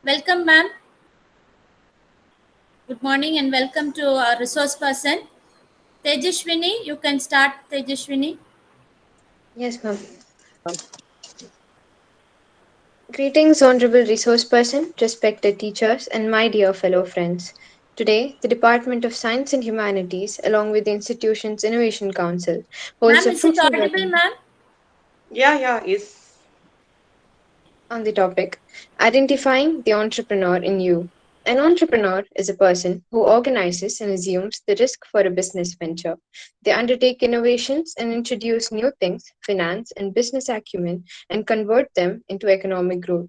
Welcome, ma'am. Good morning and welcome to our resource person. Tejashwini, you can start, Tejashwini. Yes, ma'am. Greetings, Honorable Resource Person, respected teachers, and my dear fellow friends. Today, the Department of Science and Humanities, along with the institution's Innovation Council, holds Ma'am, a is it fruitful audible, webinar ma'am? Yeah, is on the topic Identifying the Entrepreneur in You. An entrepreneur is a person who organizes and assumes the risk for a business venture. They undertake innovations and introduce new things, finance and business acumen, and convert them into economic growth.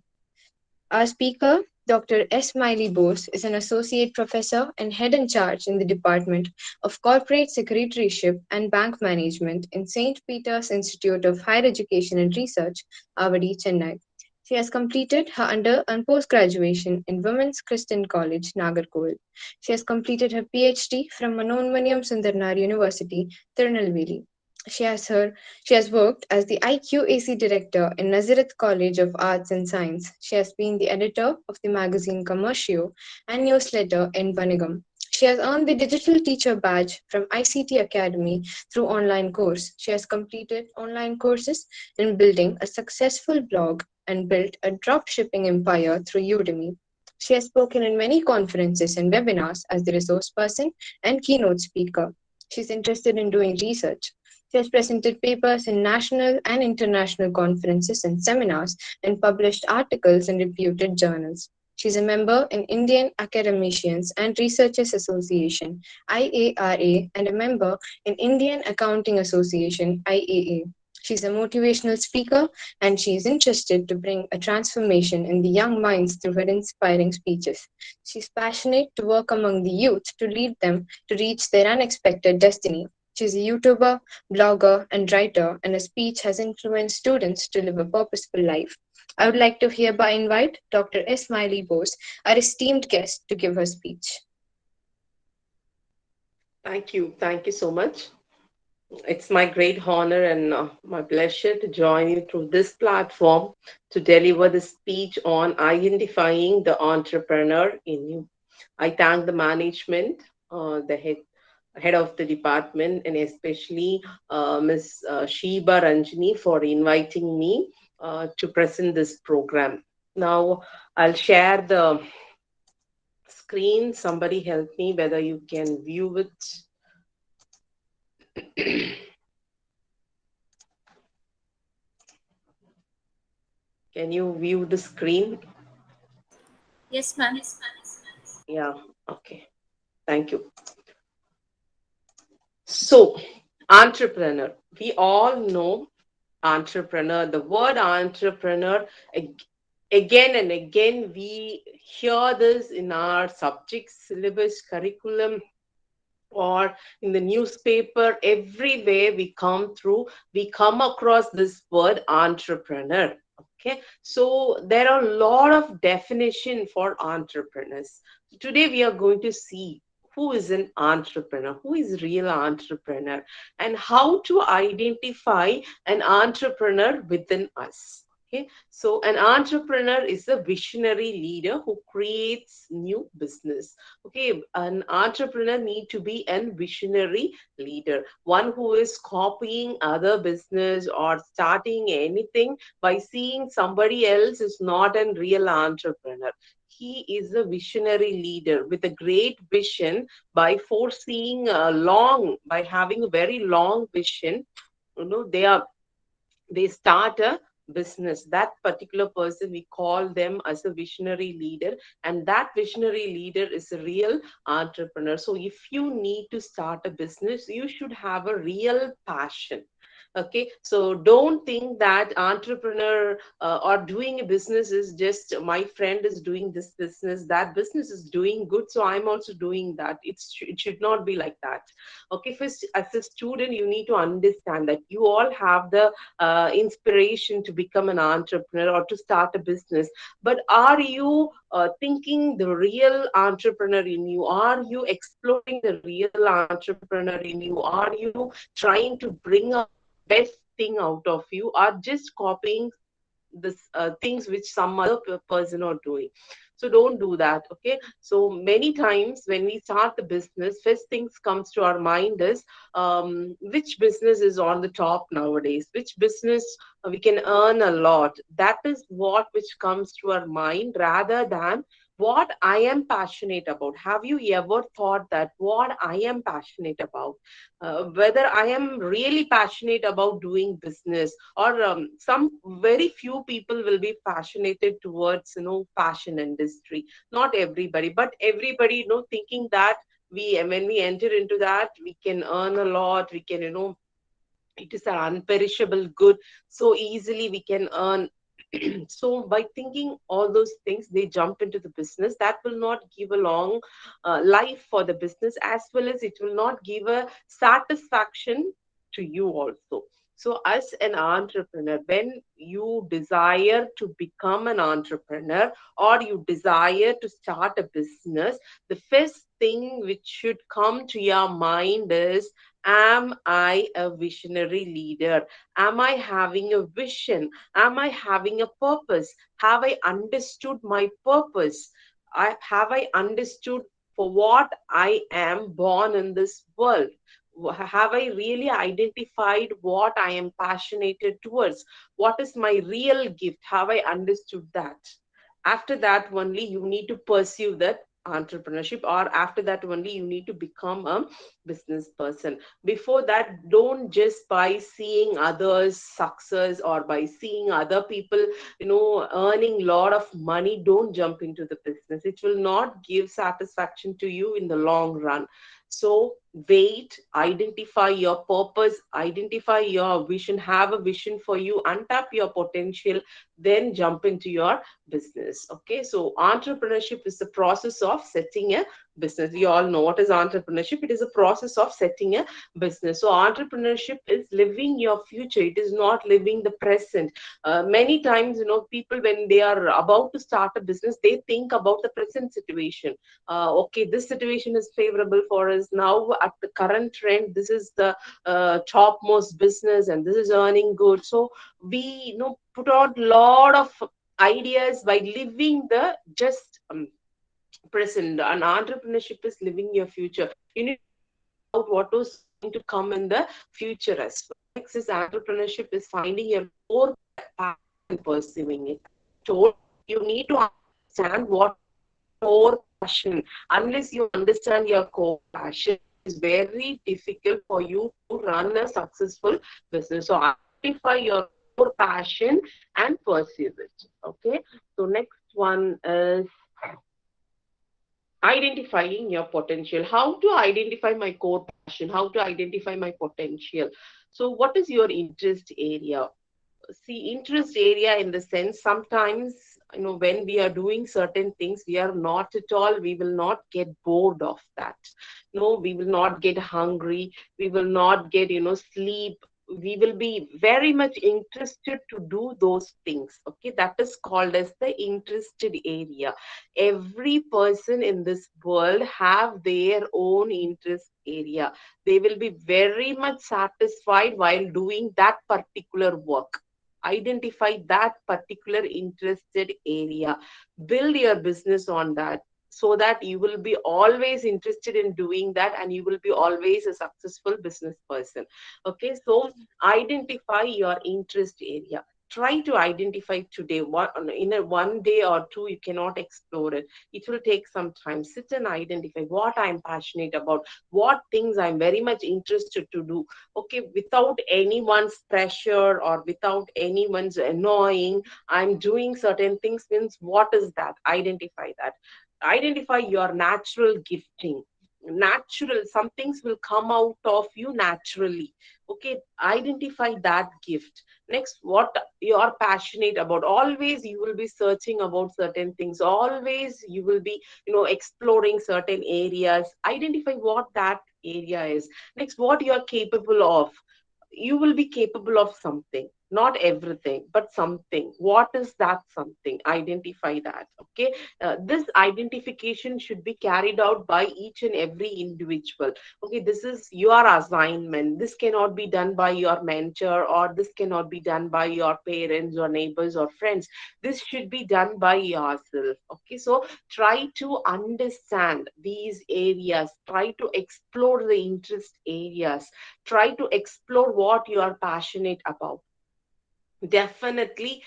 Our speaker, Dr. Smilee Bose, is an associate professor and head in charge in the Department of Corporate Secretaryship and Bank Management in St. Peter's Institute of Higher Education and Research, Avadi, Chennai. She has completed her under and post graduation in Women's Christian College, Nagarkoil. She has completed her PhD from Manonmaniam Sundarnar University, Tirunelveli. She has her she has worked as the IQAC director in Nazareth College of Arts and Science. She has been the editor of the magazine Commercio and newsletter in Banigam. She has earned the digital teacher badge from ICT Academy through online course. She has completed online courses in building a successful blog and built a drop shipping empire through Udemy. She has spoken in many conferences and webinars as the resource person and keynote speaker. She's interested in doing research. She has presented papers in national and international conferences and seminars and published articles in reputed journals. She is a member in Indian Academicians and Researchers Association IARA and a member in Indian Accounting Association IAA. She's a motivational speaker and she is interested to bring a transformation in the young minds through her inspiring speeches. She's passionate to work among the youth to lead them to reach their unexpected destiny. She's a YouTuber, blogger, and writer, and her speech has influenced students to live a purposeful life. I would like to hereby invite Dr. Smilee Bose, our esteemed guest, to give her speech. thank you. Thank you so much. It's my great honor and my pleasure to join you through this platform to deliver the speech on identifying the entrepreneur in you. I thank the management, the head of the department, and especially Ms. Sheeba Ranjini for inviting me to present this program. Now, I'll share the screen. Somebody help me whether you can view it. Can you view the screen? Yes, ma'am. Yeah, okay. Thank you. So, entrepreneur. We all know entrepreneur. The word entrepreneur, again and again, we hear this in our subject syllabus curriculum or in the newspaper. Everywhere we come across this word entrepreneur. Okay, so there are a lot of definition for entrepreneurs. Today we are going to see who is an entrepreneur, who is real entrepreneur, and how to identify an entrepreneur within us. Okay, so an entrepreneur is a visionary leader who creates new business. Okay, an entrepreneur need to be a visionary leader, one who is copying other business or starting anything by seeing somebody else is not a real entrepreneur. He is a visionary leader with a great vision by foreseeing by having a very long vision. They start a business. That particular person, we call them as a visionary leader, and that visionary leader is a real entrepreneur. So if you need to start a business, you should have a real passion. Okay, so don't think that entrepreneur or doing a business is just my friend is doing this business, that business is doing good, so I'm also doing that. It should not be like that. Okay, first as a student you need to understand that you all have the inspiration to become an entrepreneur or to start a business. But are you thinking the real entrepreneur in you? Are you exploring the real entrepreneur in you? Are you trying to bring out best thing out of you, or just copying this things which some other person are doing? So don't do that. Okay, so many times when we start the business, first things comes to our mind is which business is on the top nowadays, which business we can earn a lot. That is what which comes to our mind rather than what I am passionate about. Have you ever thought that what I am passionate about? Whether I am really passionate about doing business, or some very few people will be passionate towards, fashion industry. Not everybody, but everybody, thinking that when we enter into that, we can earn a lot, we can, it is an unperishable good, so easily we can earn. So by thinking all those things, they jump into the business. That will not give a long life for the business, as well as it will not give a satisfaction to you also. So as an entrepreneur, when you desire to become an entrepreneur, or you desire to start a business, the first thing which should come to your mind is, am I a visionary leader? Am I having a vision? Am I having a purpose? Have I understood my purpose? Have I understood for what I am born in this world? Have I really identified what I am passionate towards? What is my real gift? Have I understood that? After that only you need to pursue that entrepreneurship, or after that only you need to become a business person. Before that, don't just by seeing others success, or by seeing other people, earning lot of money, don't jump into the business. It will not give satisfaction to you in the long run. So wait, identify your purpose, identify your vision, have a vision for you, untap your potential, then jump into your business. Okay, so entrepreneurship is the process of setting a business. You all know what is entrepreneurship. It is a process of setting a business. So entrepreneurship is living your future, it is not living the present. Many times, people, when they are about to start a business, they think about the present situation. Okay, this situation is favorable for us now at the current trend, this is the topmost business and this is earning good. So we, put out lot of ideas by living the just present. And entrepreneurship is living your future. You need to think about what is going to come in the future as well. Next is entrepreneurship is finding your core passion and pursuing it. Told you need to understand what is your core passion. Unless you understand your core passion, it is very difficult for you to run a successful business. So identify your core passion and pursue it. Okay. So next one is identifying your potential. How to identify my core passion? How to identify my potential? So what is your interest area? See, interest area in the sense, sometimes, when we are doing certain things, we are not at all, we will not get bored of that. No, we will not get hungry, we will not get, sleep. We will be very much interested to do those things. Okay, that is called as the interested area. Every person in this world have their own interest area. They will be very much satisfied while doing that particular work. Identify that particular interested area, build your business on that, so that you will be always interested in doing that, and you will be always a successful business person. Okay, so identify your interest area. Try to identify today. What in a one day or two you cannot explore it. It will take some time. Sit and identify what I'm passionate about, what things I'm very much interested to do. Okay, without anyone's pressure or without anyone's annoying, I'm doing certain things, means what is that? Identify that. Identify your natural gifting. Natural, some things will come out of you naturally. Okay, identify that gift. Next, what you're passionate about. Always you will be searching about certain things, always you will be, exploring certain areas. Identify what that area is. Next, what you are capable of. You will be capable of something. not everything, but something. What is that something? Identify that. Okay. This identification should be carried out by each and every individual. Okay, this is your assignment. This cannot be done by your mentor, or this cannot be done by your parents or neighbors or friends. This should be done by yourself. Okay, so try to understand these areas, try to explore the interest areas, try to explore what you are passionate about. Definitely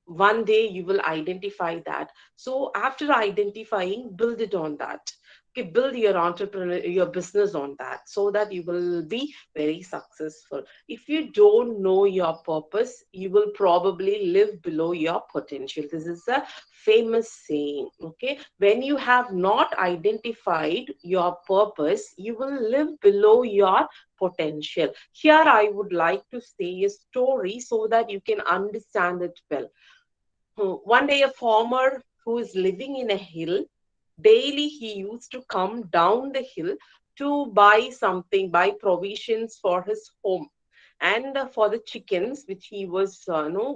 one day you will identify that. So after identifying, build it on that. Okay, build your entrepreneur, your business on that, so that you will be very successful. If you don't know your purpose, you will probably live below your potential. This is a famous saying. Okay, when you have not identified your purpose, you will live below your potential. Here I would like to say a story so that you can understand it well. One day, a farmer who is living in a hill, daily he used to come down the hill to buy something, buy provisions for his home and for the chickens which he was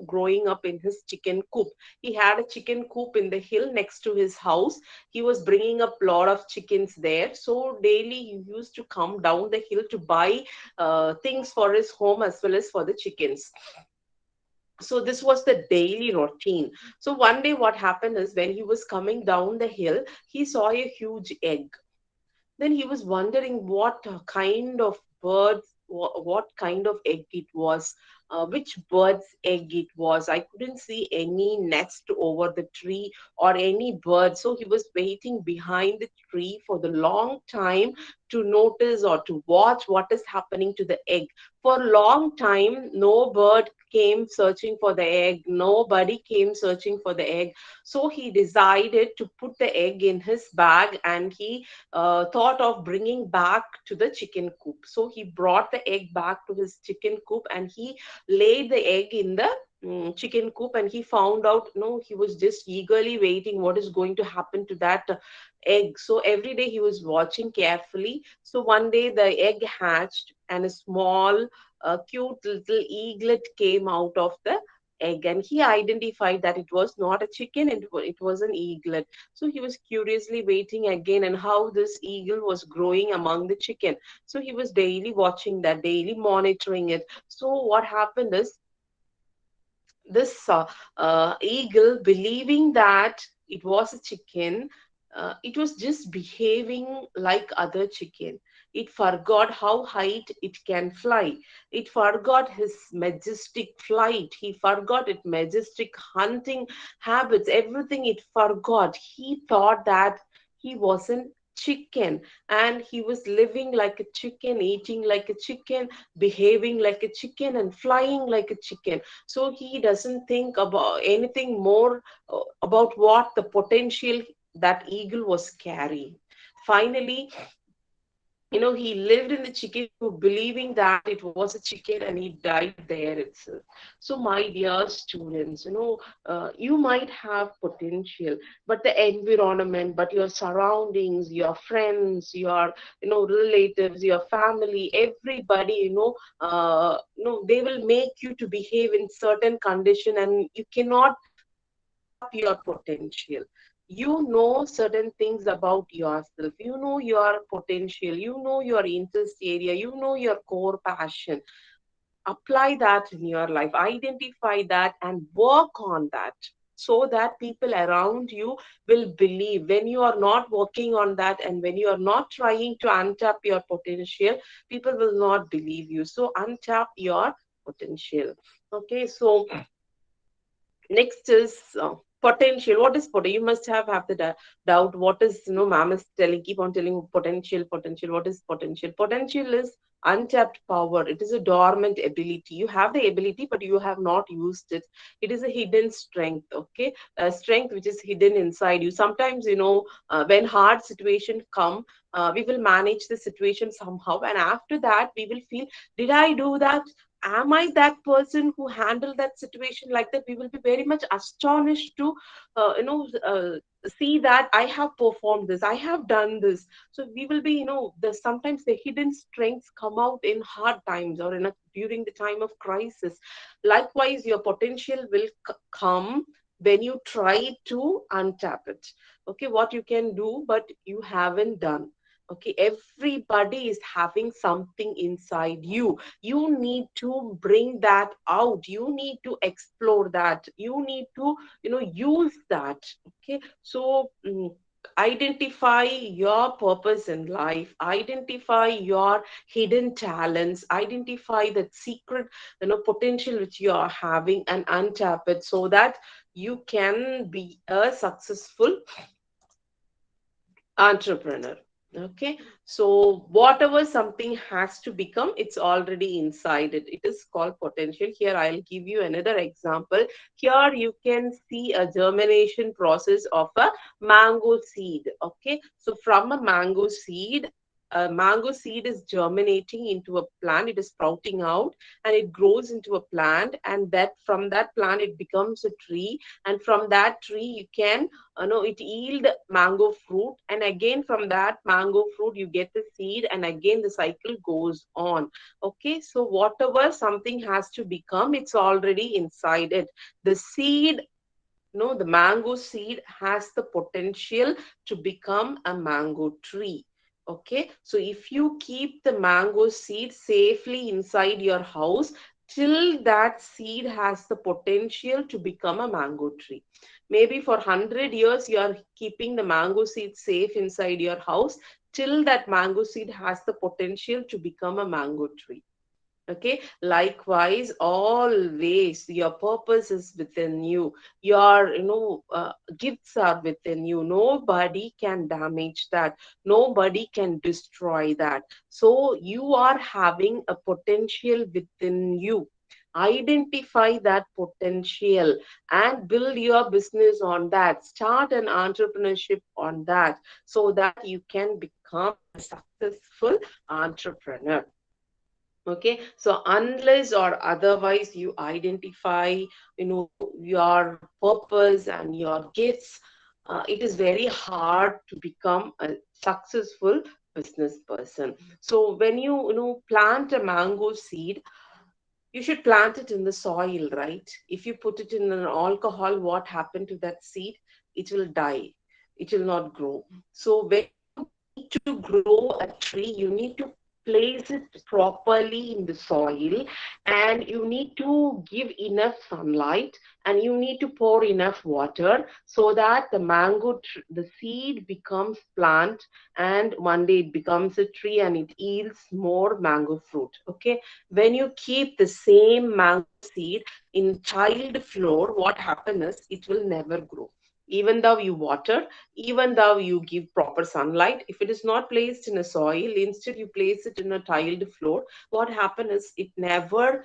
growing up in his chicken coop. He had a chicken coop in the hill next to his house. He was bringing up a lot of chickens there, so daily he used to come down the hill to buy things for his home as well as for the chickens. So this was the daily routine. So one day what happened is, when he was coming down the hill, he saw a huge egg. Then he was wondering what kind of birds, what kind of egg it was, which bird's egg it was. I couldn't see any nest over the tree or any bird. So he was waiting behind the tree for the long time to notice or to watch what is happening to the egg. For a long time, no bird came searching for the egg. Nobody came searching for the egg. So he decided to put the egg in his bag, and he thought of bringing back to the chicken coop. So he brought the egg back to his chicken coop, and he laid the egg in the chicken coop, and he found out, no, he was just eagerly waiting what is going to happen to that egg. So every day he was watching carefully. So one day the egg hatched, and a small cute little eaglet came out of the egg, and he identified that it was not a chicken, it was an eaglet. So he was curiously waiting again, and how this eagle was growing among the chicken. So he was daily watching that, daily monitoring it. So what happened is, this eagle, believing that it was a chicken, it was just behaving like other chicken. It forgot how high it can fly. It forgot his majestic flight. He forgot its majestic hunting habits. Everything it forgot. He thought that he wasn't chicken, and he was living like a chicken, eating like a chicken, behaving like a chicken, and flying like a chicken. So he doesn't think about anything more about what the potential that eagle was carrying. Finally, he lived in the chicken coop believing that it was a chicken, and he died there itself. So my dear students, you might have potential, but the environment, but your surroundings, your friends, your relatives, your family, everybody, they will make you to behave in certain condition, and you cannot untap your potential. You know certain things about yourself, you know your potential, you know your interest area, you know your core passion. Apply that in your life, identify that, and work on that, so that people around you will believe. When you are not working on that, and when you are not trying to untap your potential, people will not believe you. So untap your potential. Okay, so next is potential. What is potential? You must have the doubt. What is, ma'am is telling, keep on telling potential, potential. What is potential? Potential is untapped power. It is a dormant ability. You have the ability, but you have not used it. It is a hidden strength. Okay, a strength which is hidden inside you. Sometimes, when hard situation come, we will manage the situation somehow, and after that we will feel, did I do that? am I that person who handled that situation like that? We will be very much astonished to, see that I have performed this, I have done this. So we will be, the sometimes the hidden strengths come out in hard times or during the time of crisis. Likewise, your potential will come when you try to untap it. Okay, what you can do, but you haven't done. Okay, everybody is having something inside you. You need to bring that out. You need to explore that. You need to, use that. Okay, so identify your purpose in life, identify your hidden talents, identify that secret, potential which you are having, and untap it so that you can be a successful entrepreneur. Okay, so whatever something has to become, it's already inside it. It is called potential. Here I'll give you another example. Here you can see a germination process of a mango seed. Okay, so from a mango seed is germinating into a plant, it is sprouting out, and it grows into a plant, and that from that plant it becomes a tree, and from that tree you can, it yield mango fruit, and again from that mango fruit you get the seed, and again the cycle goes on. Okay, so whatever something has to become, it's already inside it. The seed, the mango seed has the potential to become a mango tree. Okay, so if you keep the mango seed safely inside your house till that seed has the potential to become a mango tree, maybe for 100 years you are keeping the mango seed safe inside your house till that mango seed has the potential to become a mango tree. Okay, likewise, always your purpose is within you. Your, gifts are within you. Nobody can damage that. Nobody can destroy that. So you are having a potential within you. Identify that potential and build your business on that. Start an entrepreneurship on that so that you can become a successful entrepreneur. Okay, so unless or otherwise you identify, your purpose and your gifts, it is very hard to become a successful business person. So when you plant a mango seed, you should plant it in the soil, right? If you put it in an alcohol, what happened to that seed? It will die, it will not grow. So when you need to grow a tree, you need to place it properly in the soil, and you need to give enough sunlight, and you need to pour enough water so that the seed becomes plant, and one day it becomes a tree and it yields more mango fruit. Okay, when you keep the same mango seed in tiled floor, what happens is it will never grow. Even though you water, even though you give proper sunlight, if it is not placed in a soil, instead you place it in a tiled floor, what happens is it never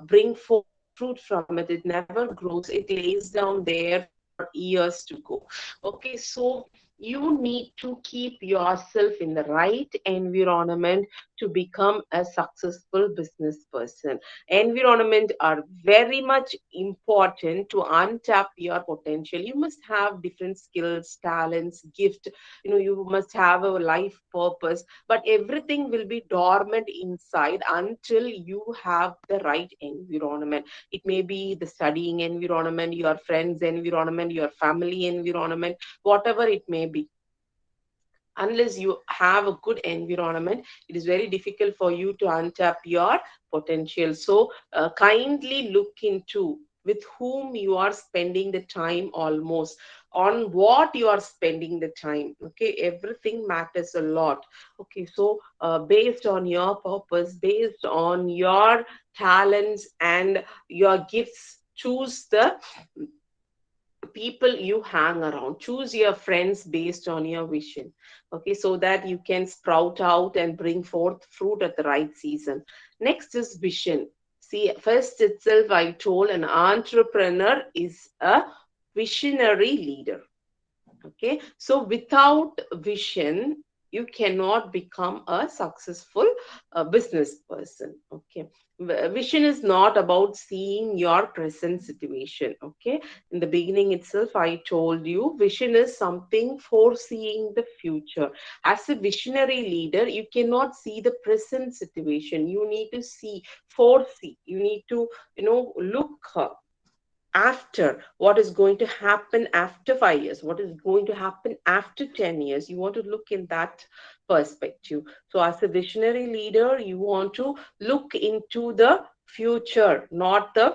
bring forth fruit from it. It never grows. It lays down there for years to go. Okay, so you need to keep yourself in the right environment to become a successful business person. Environment are very much important to untap your potential. You must have different skills, talents, gift. You must have a life purpose, but everything will be dormant inside until you have the right environment. It may be the studying environment, your friends environment, your family environment, whatever it may be. Unless you have a good environment, it is very difficult for you to untap your potential. So kindly look into with whom you are spending the time, almost on what you are spending the time. Okay, everything matters a lot. Okay, so based on your purpose, based on your talents and your gifts, choose the people you hang around. Choose your friends based on your vision. Okay, so that you can sprout out and bring forth fruit at the right season. Next is vision. See, first itself I told an entrepreneur is a visionary leader. Okay, so without vision, you cannot become a successful business person. Okay. Vision is not about seeing your present situation. Okay. In the beginning itself, I told you vision is something foreseeing the future. As a visionary leader, you cannot see the present situation. You need to see, foresee. You need to, look after what is going to happen after 5 years, what is going to happen after 10 years. You want to look in that perspective. So as a visionary leader, you want to look into the future, not the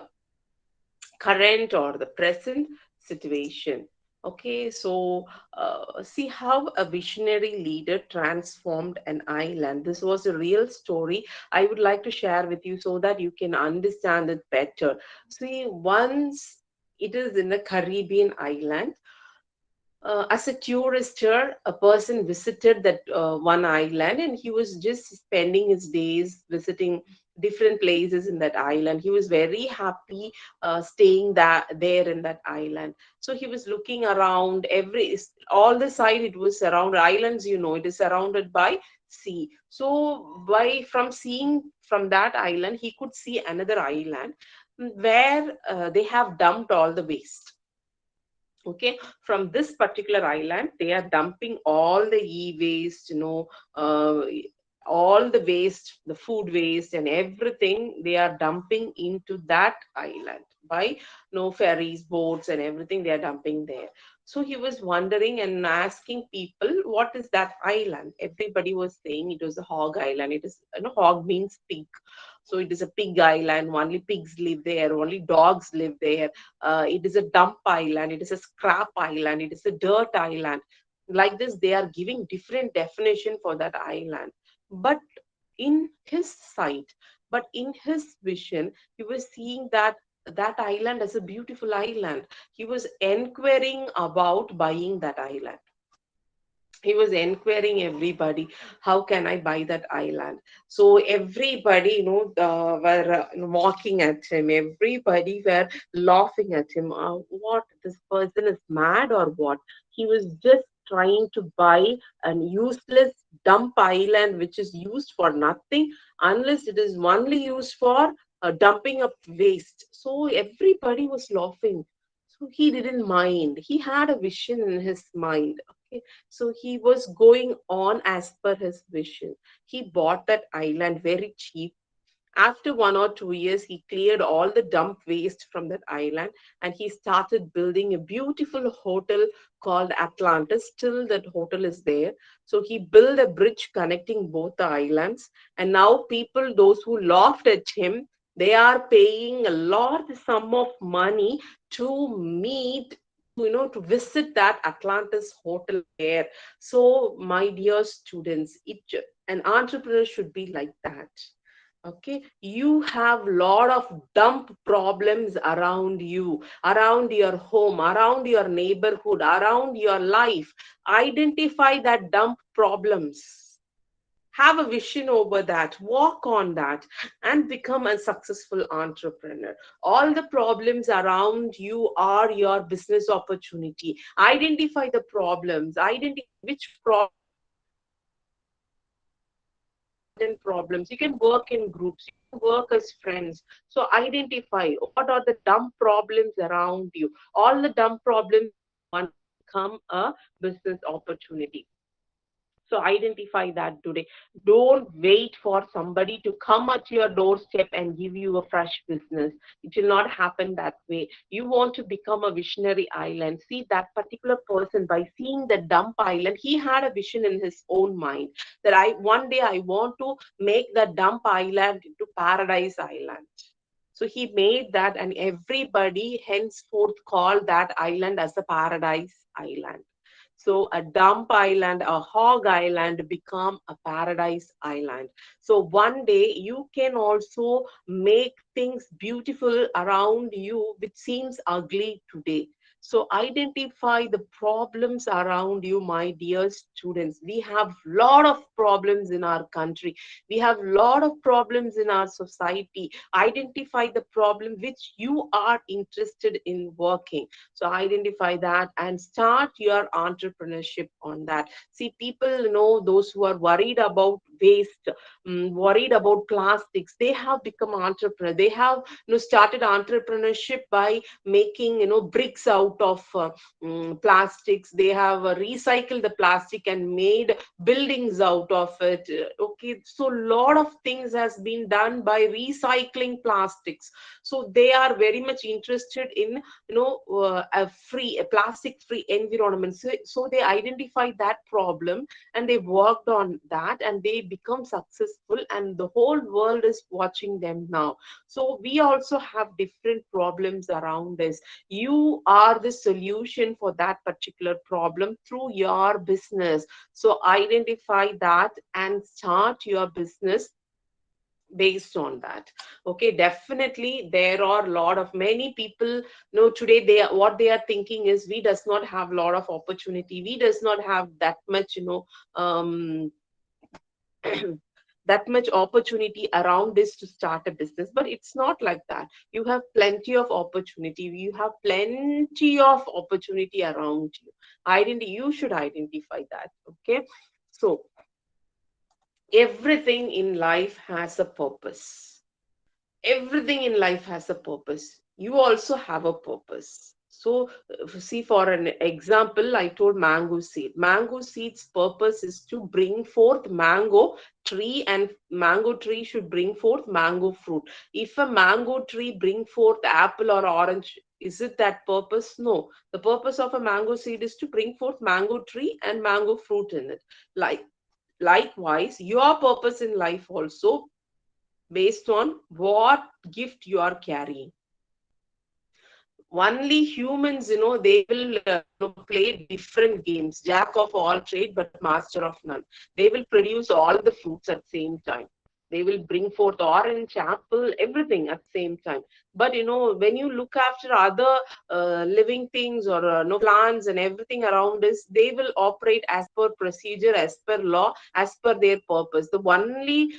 current or the present situation. Okay, so see how a visionary leader transformed an island. This was a real story. I would like to share with you so that you can understand it better. See, once it is in a Caribbean island, as a tourist here, a person visited that one island, and he was just spending his days visiting different places in that island. He was very happy staying there in that island. So he was looking around all the side. It was around islands. It is surrounded by sea. So by from seeing from that island, he could see another island where they have dumped all the waste. Okay, from this particular island they are dumping all the e-waste, uh, all the waste, the food waste and everything they are dumping into that island by no ferries, boats and everything they are dumping there. So he was wondering and asking people, what is that island? Everybody was saying it was a hog island. It is, hog means pig. So it is a pig island. Only pigs live there. Only dogs live there. It is a dump island. It is a scrap island. It is a dirt island. Like this, they are giving different definition for that island. But in his sight, but in his vision, he was seeing that island as a beautiful island. He was inquiring about buying that island. He was inquiring everybody, how can I buy that island? So everybody, were mocking at him. Everybody were laughing at him. What, this person is mad or what? He was just trying to buy an useless dump island which is used for nothing unless it is only used for dumping up waste. So everybody was laughing. So he didn't mind. He had a vision in his mind. Okay, so he was going on as per his vision. He bought that island very cheap. After 1 or 2 years, he cleared all the dump waste from that island and he started building a beautiful hotel called Atlantis. Still, that hotel is there. So he built a bridge connecting both the islands. And now, people, those who laughed at him, they are paying a large sum of money to meet, to visit that Atlantis hotel there. So, my dear students, an entrepreneur should be like that. Okay, you have lot of dump problems around you, around your home, around your neighborhood, around your life. Identify that dump problems, have a vision over that, walk on that, and become a successful entrepreneur. All the problems around you are your business opportunity. Identify the problems, identify which problems are important problems. You can work in groups, you can work as friends. So identify what are the dump problems around you. All the dump problems you want to become a business opportunity. So identify that today. Don't wait for somebody to come at your doorstep and give you a fresh business. It will not happen that way. You want to become a visionary island. See, that particular person, by seeing the dump island, he had a vision in his own mind that one day I want to make the dump island into paradise island. So he made that, and everybody henceforth called that island as a paradise island. So a dump island, a hog island become a paradise island. So one day you can also make things beautiful around you, which seems ugly today. So identify the problems around you, my dear students. We have lot of problems in our country. We have lot of problems in our society. Identify the problem which you are interested in working. So identify that and start your entrepreneurship on that. See, people, those who are worried about waste, worried about plastics, they have become entrepreneur. They have started entrepreneurship by making bricks out of plastics. They have recycled the plastic and made buildings out of it. Okay, so a lot of things has been done by recycling plastics. So they are very much interested in a plastic free environment. So they identified that problem and they worked on that and they become successful, and the whole world is watching them now. So we also have different problems around us. You are the solution for that particular problem through your business. So identify that and start your business based on that. Okay, definitely there are a lot of many people today, what they are thinking is, we does not have a lot of opportunity, we does not have that much um that much opportunity around this to start a business. But it's not like that. You have plenty of opportunity, you have plenty of opportunity around you. You should identify that. Okay, so everything in life has a purpose. Everything in life has a purpose. You also have a purpose. So see, for an example, I told mango seed. Mango seed's purpose is to bring forth mango tree, and mango tree should bring forth mango fruit. If a mango tree bring forth apple or orange, is it that purpose? No. The purpose of a mango seed is to bring forth mango tree and mango fruit in it. Likewise, your purpose in life also based on what gift you are carrying. Only humans, they will play different games. Jack of all trade, but master of none. They will produce all the fruits at same time. They will bring forth orange, apple, everything at same time. But when you look after other living things or plants and everything around us, they will operate as per procedure, as per law, as per their purpose. The only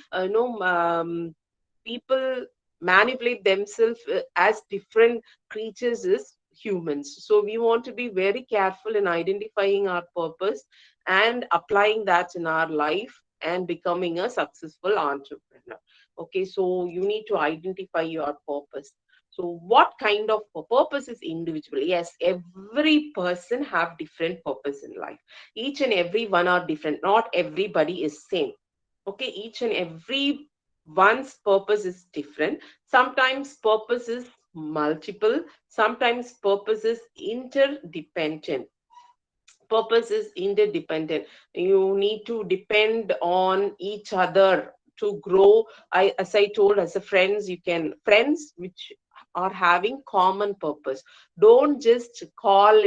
people manipulate themselves as different creatures is humans. So we want to be very careful in identifying our purpose and applying that in our life and becoming a successful entrepreneur. Okay, so you need to identify your purpose. So what kind of purpose is individual? Yes, every person have different purpose in life. Each and every one are different. Not everybody is same. Okay, each and every one's purpose is different. Sometimes purpose is multiple, sometimes purpose is interdependent. Purpose is interdependent. You need to depend on each other to grow. As I told, as a friends, you can friends which are having common purpose. Don't just call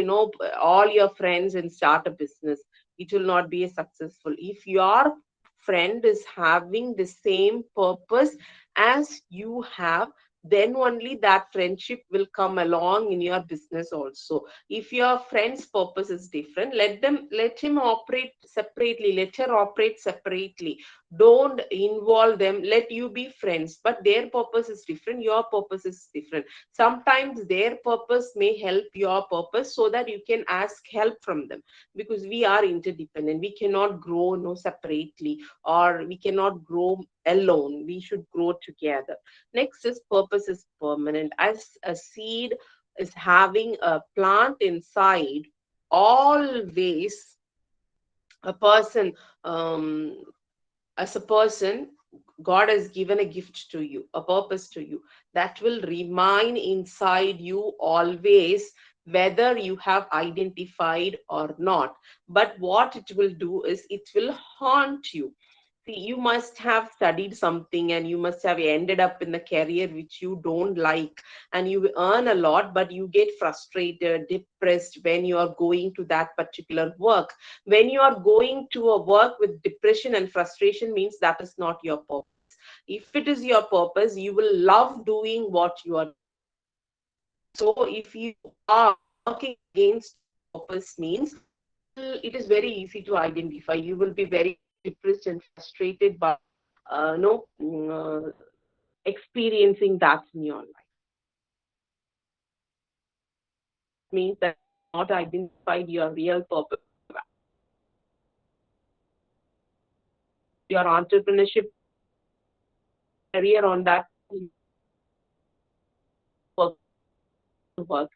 all your friends and start a business. It will not be a successful. If your friend is having the same purpose as you have, then only that friendship will come along in your business also. If your friend's purpose is different, let him operate separately, let her operate separately. Don't involve them. Let you be friends, but their purpose is different, your purpose is different. Sometimes their purpose may help your purpose, so that you can ask help from them, because we are interdependent. We cannot grow separately, or we cannot grow alone. We should grow together. Next is purpose is permanent. As a seed is having a plant inside, always a person, as a person, God has given a gift to you, a purpose to you, that will remain inside you always, whether you have identified or not. But what it will do is it will haunt you. See, you must have studied something and you must have ended up in the career which you don't like, and you earn a lot, but you get frustrated, depressed when you are going to that particular work. When you are going to a work with depression and frustration, means that is not your purpose. If it is your purpose, you will love doing what you are doing. So if you are working against your purpose means it is very easy to identify. You will be very depressed and frustrated by no experiencing that in your life. Means that you have not identified your real purpose. Your entrepreneurship career on that work work.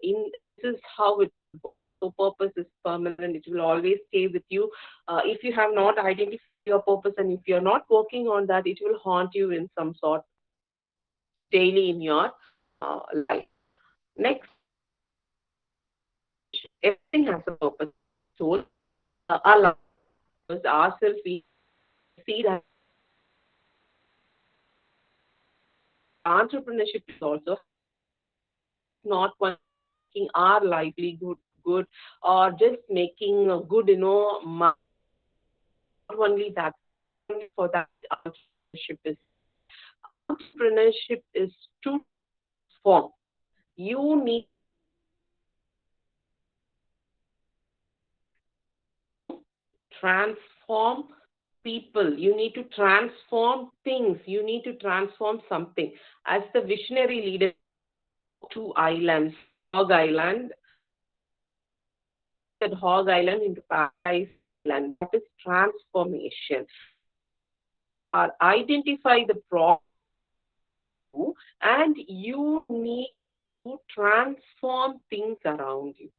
In this is how it works. So purpose is permanent. It will always stay with you. If you have not identified your purpose and if you're not working on that, it will haunt you in some sort daily in your life. Next, everything has a purpose. Soul, our life, ourselves, we see that entrepreneurship is also not one making our livelihood good or just making a good, not only that, only for that entrepreneurship is to form. You need transform people, you need to transform things, you need to transform something. As the visionary leader, two islands, Hog Island, that Hog Island into Paradise Island. That is transformation. Identify the problem and you need to transform things around you.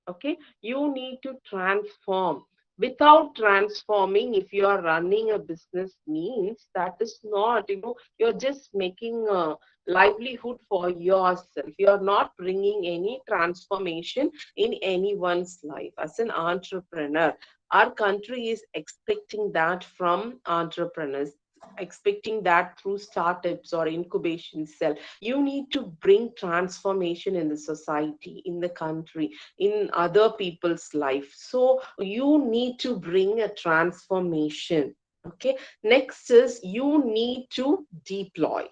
Okay, you need to transform. Without transforming, if you are running a business, means that is not, you're just making a livelihood for yourself. You're not bringing any transformation in anyone's life. As an entrepreneur, our country is expecting that from entrepreneurs, expecting that through startups or incubation cell. You need to bring transformation in the society, in the country, in other people's life. So you need to bring a transformation. Okay, next is you need to deploy.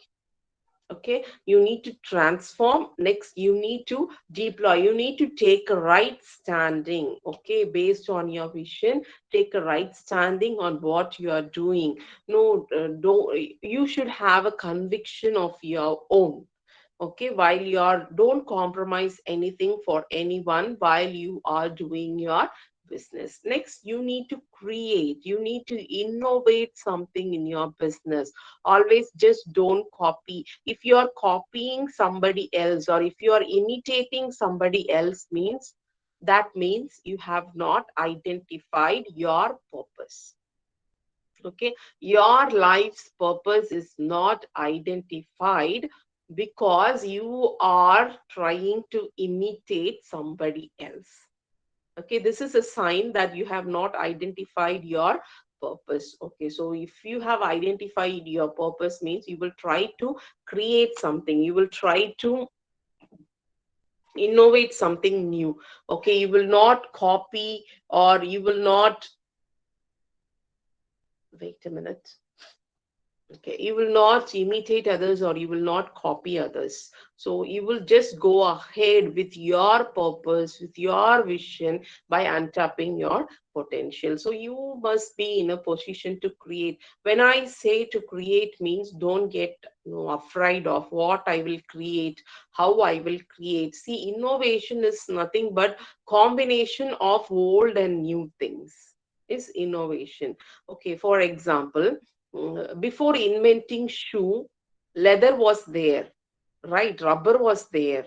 Okay, you need to transform. Next, you need to deploy. You need to take a right standing. Okay, based on your vision, take a right standing on what you are doing. No, don't, you should have a conviction of your own. Okay, while you are, don't compromise anything for anyone while you are doing your business. Next, you need to create, you need to innovate something in your business. Always just don't copy. If you are copying somebody else or if you are imitating somebody else, means that means you have not identified your purpose. Okay, your life's purpose is not identified because you are trying to imitate somebody else. Okay, this is a sign that you have not identified your purpose. Okay, so if you have identified your purpose, means you will try to create something, you will try to innovate something new. Okay, you will not copy or you will not, wait a minute. Okay, you will not imitate others or you will not copy others. So you will just go ahead with your purpose, with your vision by untapping your potential. So you must be in a position to create. When I say to create means don't get afraid of what I will create, how I will create. See, innovation is nothing but combination of old and new things is innovation. Okay, for example, before inventing shoe, leather was there, right? Rubber was there.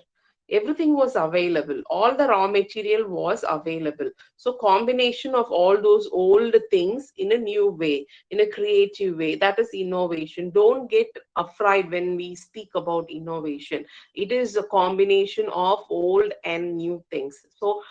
Everything was available. All the raw material was available. So combination of all those old things in a new way, in a creative way, that is innovation. Don't get afraid when we speak about innovation. It is a combination of old and new things. So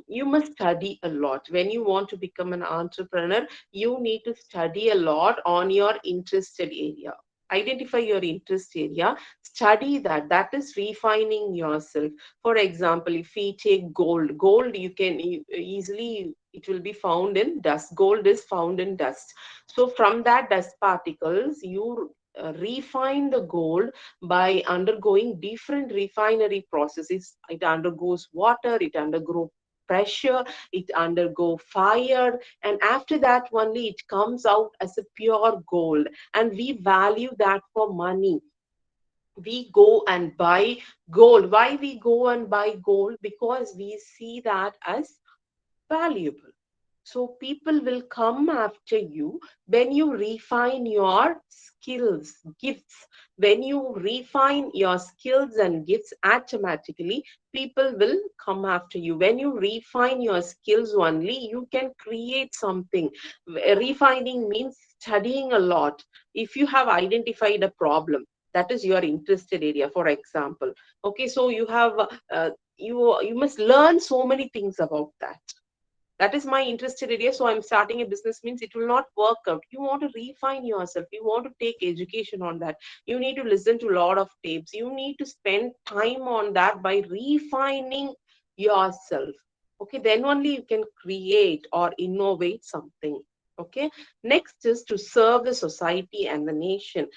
you must study a lot. When you want to become an entrepreneur, you need to study a lot on your interested area. Identify your interest area, study that. That is refining yourself. For example, if we take gold you can easily, it will be found in dust. Gold is found in dust. So from that dust particles, you refine the gold by undergoing different refinery processes. It undergoes water, it undergoes pressure, it undergo fire, and after that only it comes out as a pure gold, and we value that for money. We go and buy gold. Why we go and buy gold? Because we see that as valuable. So people will come after you when you refine your skills, gifts. When you refine your skills and gifts, automatically people will come after you. When you refine your skills only, you can create something. Refining means studying a lot. If you have identified a problem, that is your interested area, for example. Okay, so you have you must learn so many things about that. That is my interested area, so I'm starting a business, means it will not work out. You want to refine yourself, you want to take education on that, you need to listen to a lot of tapes, you need to spend time on that by refining yourself. Okay, then only you can create or innovate something. Okay, next is to serve the society and the nation.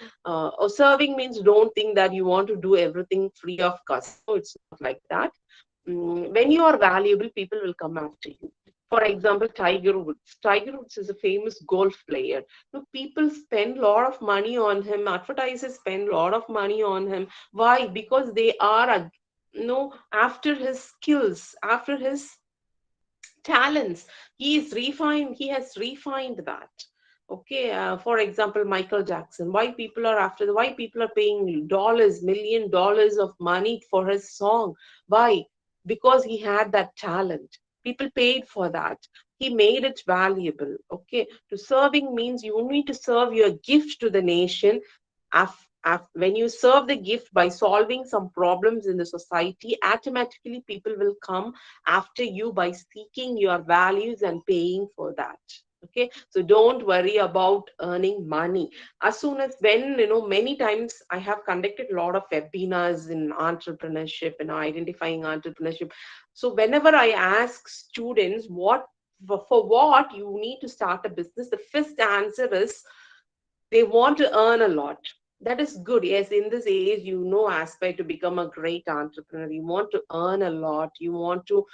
Serving means, don't think that you want to do everything free of cost. No, it's not like that. When you are valuable, people will come after you. For example, Tiger Woods. Tiger Woods is a famous golf player. Now, people spend a lot of money on him. Advertisers spend a lot of money on him. Why? Because they are, after his skills, after his talents. He has refined that. Okay, for example, Michael Jackson. Why people are paying dollars, $1 million of money for his song? Why? Because he had that talent. People paid for that. He made it valuable. Okay, to serving means you need to serve your gift to the nation. When you serve the gift by solving some problems in the society, automatically people will come after you by seeking your values and paying for that. Okay, so don't worry about earning money. As soon as, when many times I have conducted a lot of webinars in entrepreneurship and identifying entrepreneurship. So whenever I ask students what for what you need to start a business, the first answer is they want to earn a lot. That is good. Yes, in this age, aspire to become a great entrepreneur. You want to earn a lot. You want to,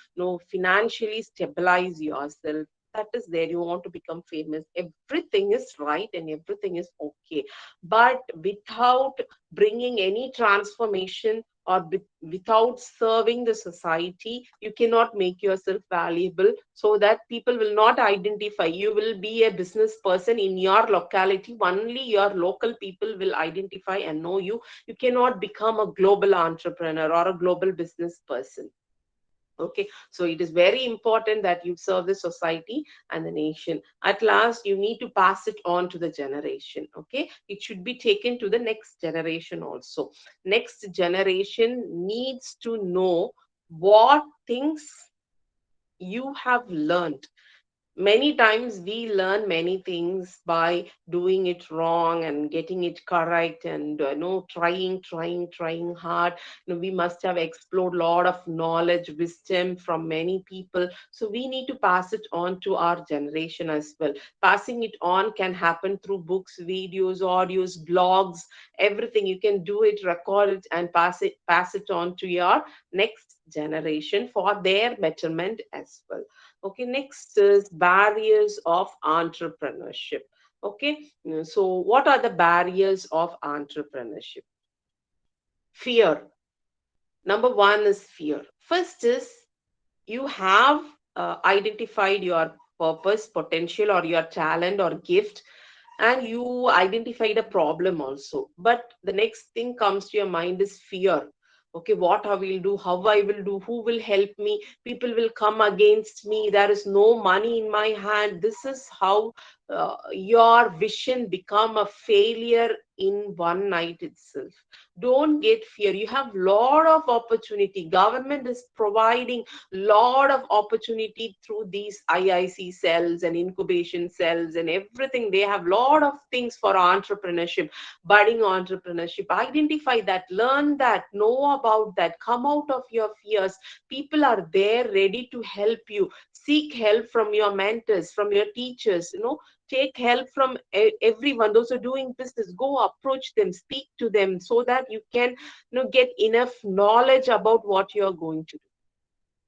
financially stabilize yourself. That is there. You want to become famous. Everything is right and everything is okay. But without bringing any transformation, or without serving the society, you cannot make yourself valuable, so that people will not identify. You will be a business person in your locality, only your local people will identify and know you. You cannot become a global entrepreneur or a global business person. Okay, so it is very important that you serve the society and the nation. At last, you need to pass it on to the generation. Okay, it should be taken to the next generation also. Next generation needs to know what things you have learned. Many times we learn many things by doing it wrong and getting it correct, and trying hard. We must have explored a lot of knowledge, wisdom from many people, so we need to pass it on to our generation as well. Passing it on can happen through books, videos, audios, blogs, everything. You can do it, record it, and pass it on to your next generation for their betterment as well. Okay, next is barriers of entrepreneurship. Okay, so what are the barriers of entrepreneurship? Fear. Number one is fear. First is, you have identified your purpose, potential, or your talent or gift, and you identified a problem also. But the next thing comes to your mind is fear. Okay, what I will do, how I will do, who will help me, people will come against me, there is no money in my hand. This is how your vision become a failure in one night itself. Don't get fear. You have lot of opportunity. Government is providing lot of opportunity through these IIC cells and incubation cells and everything. They have lot of things for entrepreneurship, budding entrepreneurship. Identify that, learn that, know about that, come out of your fears. People are there ready to help you. Seek help from your mentors, from your teachers. take help from everyone. Those who are doing business, go approach them, speak to them, so that you can, get enough knowledge about what you are going to do.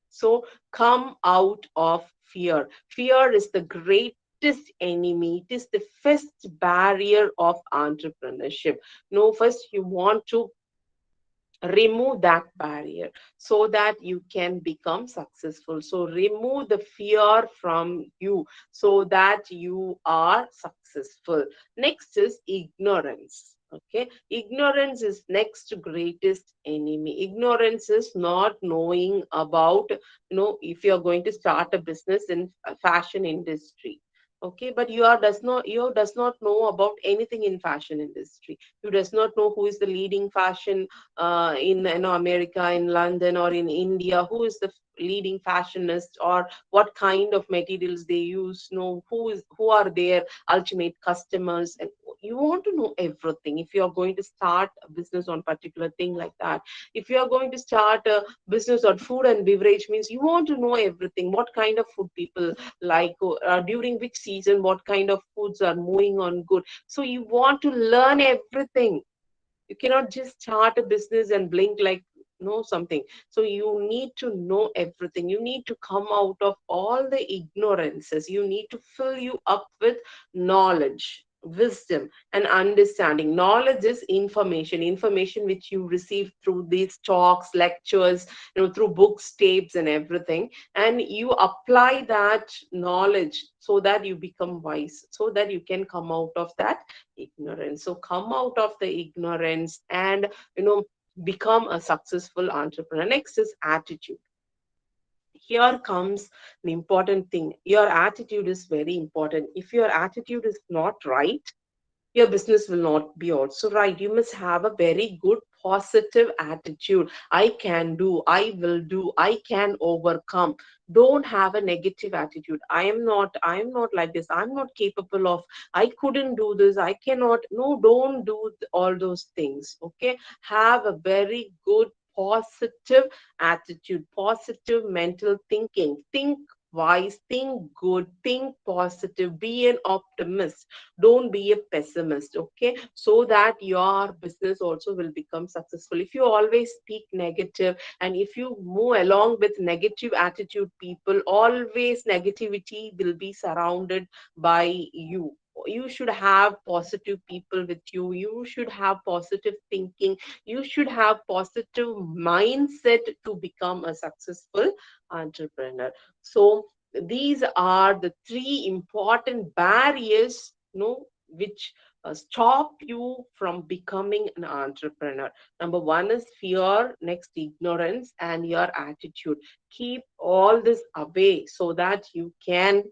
So come out of fear. Fear is the greatest enemy. It is the first barrier of entrepreneurship. No, first you want to remove that barrier so that you can become successful. So remove the fear from you so that you are successful. Next is ignorance. Okay, ignorance is next greatest enemy. Ignorance is not knowing about, if you're going to start a business in a fashion industry. Okay, but you does not know about anything in fashion industry. You does not know who is the leading fashion in, America, in London, or in India, who is the leading fashionist, or what kind of materials they use, know who are their ultimate customers. And you want to know everything if you are going to start a business on particular thing like that. If you are going to start a business on food and beverage, means you want to know everything, what kind of food people like, during which season, what kind of foods are moving on good. So you want to learn everything. You cannot just start a business and blink like know something. So you need to know everything. You need to come out of all the ignorances. You need to fill you up with knowledge, wisdom, and understanding. Knowledge is information which you receive through these talks, lectures, through books, tapes, and everything. And you apply that knowledge so that you become wise, so that you can come out of that ignorance. So come out of the ignorance and, become a successful entrepreneur. Next is attitude. Here comes the important thing. Your attitude is very important. If your attitude is not right, your business will not be also right. You must have a very good positive attitude. I can do, I will do, I can overcome. Don't have a negative attitude. I am not like this, I'm not capable of, I couldn't do this, I cannot. No, don't do all those things. Okay, have a very good positive attitude, positive mental thinking. Think wise, think good, think positive, be an optimist, don't be a pessimist. Okay, so that your business also will become successful. If you always speak negative, and if you move along with negative attitude people, always negativity will be surrounded by you. You should have positive people with you. You should have positive thinking. You should have positive mindset to become a successful entrepreneur. So these are the three important barriers, which stop you from becoming an entrepreneur. Number one is fear, next ignorance, and your attitude. Keep all this away so that you can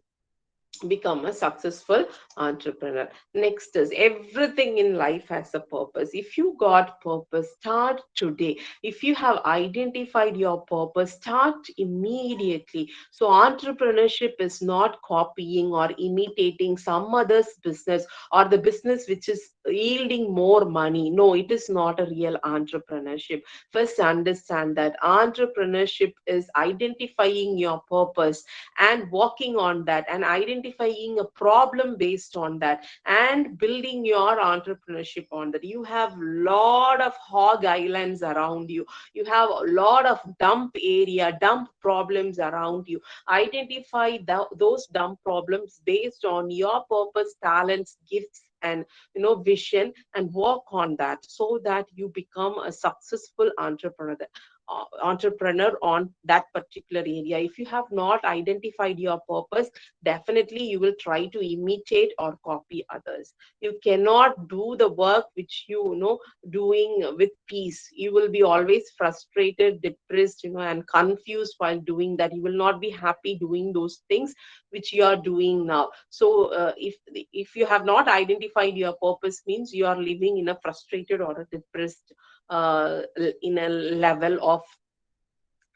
become a successful entrepreneur. Next is everything in life has a purpose. If you got purpose, start today. If you have identified your purpose, start immediately. So entrepreneurship is not copying or imitating some other's business, or the business which is yielding more money. No, it is not a real entrepreneurship. First understand that entrepreneurship is identifying your purpose and working on that, and identifying a problem based on that, and building your entrepreneurship on that. You have lot of hog islands around you. You have a lot of dump problems around you. Identify those dump problems based on your purpose, talents, gifts, and vision, and work on that so that you become a successful entrepreneur on that particular area. If you have not identified your purpose, definitely you will try to imitate or copy others. You cannot do the work which doing with peace. You will be always frustrated, depressed, and confused while doing that. You will not be happy doing those things which you are doing now. So if you have not identified your purpose, means you are living in a frustrated or a depressed in a level of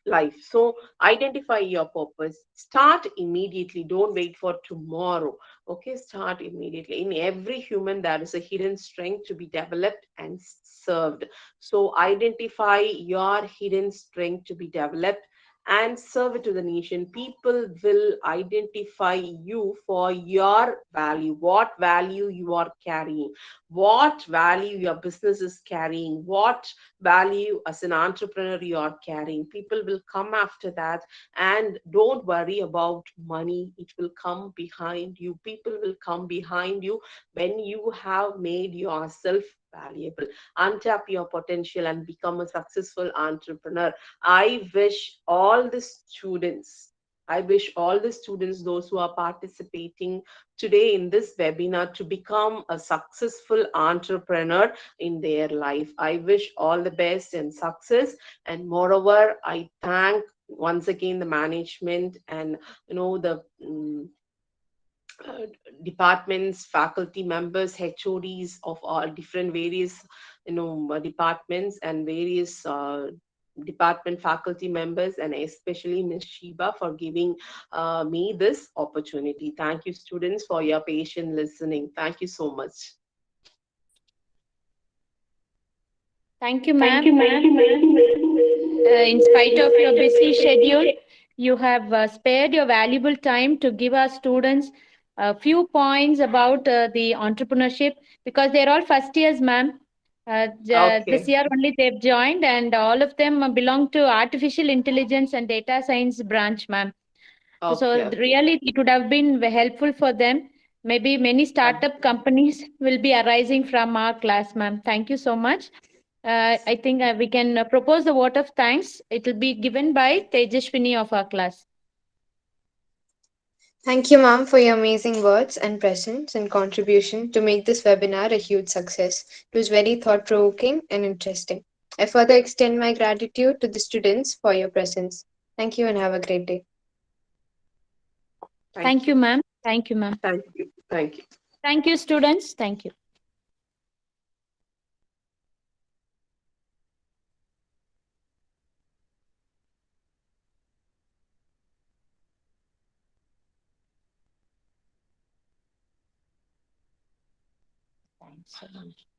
life. So identify your purpose, start immediately, don't wait for tomorrow. Okay, start immediately. In every human there is a hidden strength to be developed and served. So identify your hidden strength to be developed and serve it to the nation. People will identify you for your value, what value you are carrying, what value your business is carrying, what value as an entrepreneur you are carrying. People will come after that. And don't worry about money, it will come behind you. People will come behind you when you have made yourself valuable. Untap your potential and become a successful entrepreneur. I wish all the students, I wish all the students, those who are participating today in this webinar, to become a successful entrepreneur in their life. I wish all the best and success. And moreover, I thank once again the management and the uh, departments, faculty members, HODs of all different various departments and various department faculty members, and especially Ms. Sheeba for giving me this opportunity. Thank you, students, for your patient listening. Thank you so much. Thank you, Thank ma'am. you, ma'am. In spite of your busy schedule, you have spared your valuable time to give our students a few points about the entrepreneurship, because they're all first years, ma'am. This Okay, year only they've joined, and all of them belong to artificial intelligence and data science branch, ma'am. So okay. really, it would have been helpful for them. Maybe many Thank startup companies will be arising from our class, ma'am. Thank you so much. I think we can propose the vote of thanks. It will be given by Tejashwini of our class. Thank you, ma'am, for your amazing words and presence and contribution to make this webinar a huge success. It was very thought provoking and interesting. I further extend my gratitude to the students for your presence. Thank you and have a great day. Thank you. you, ma'am. Thank you, ma'am. Thank you. Thank you. Thank you, students. Thank you. Thanks so much.